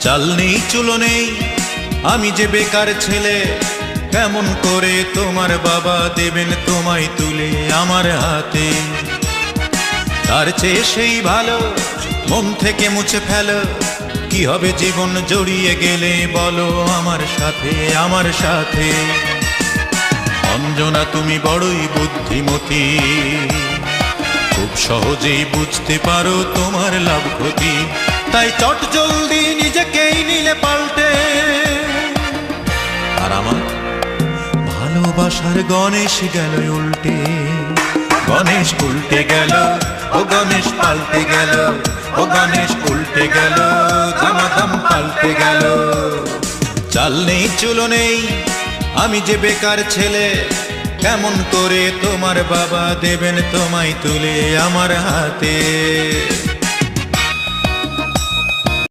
চাল নেই চুলো নেই, আমি যে বেকার ছেলে, কেমন করে তোমার বাবা দেবেন তোমায় তুলে আমার হাতে? তার চেয়ে সেই ভালো মন থেকে মুছে ফেলো, কি হবে জীবন জড়িয়ে গেলে বলো আমার সাথে, আমার সাথে। অঞ্জনা তুমি বড়ই বুদ্ধিমতী, খুব সহজেই বুঝতে পারো তোমার লাভ ক্ষতি, তাই চট জলদি নিজেকেই নিলে পাল্টে। আর আমার ভালোবাসার গণেশ গেল উল্টে, গণেশ উল্টে গেল, ও গণেশ পাল্টে গেল, ও গণেশ উল্টে গেল, দামাদাম পাল্টে গেল। চাল নেই চুলো নেই, আমি যে বেকার ছেলে, কেমন করে তোমার বাবা দেবেন তোমায় তুলে আমার হাতে?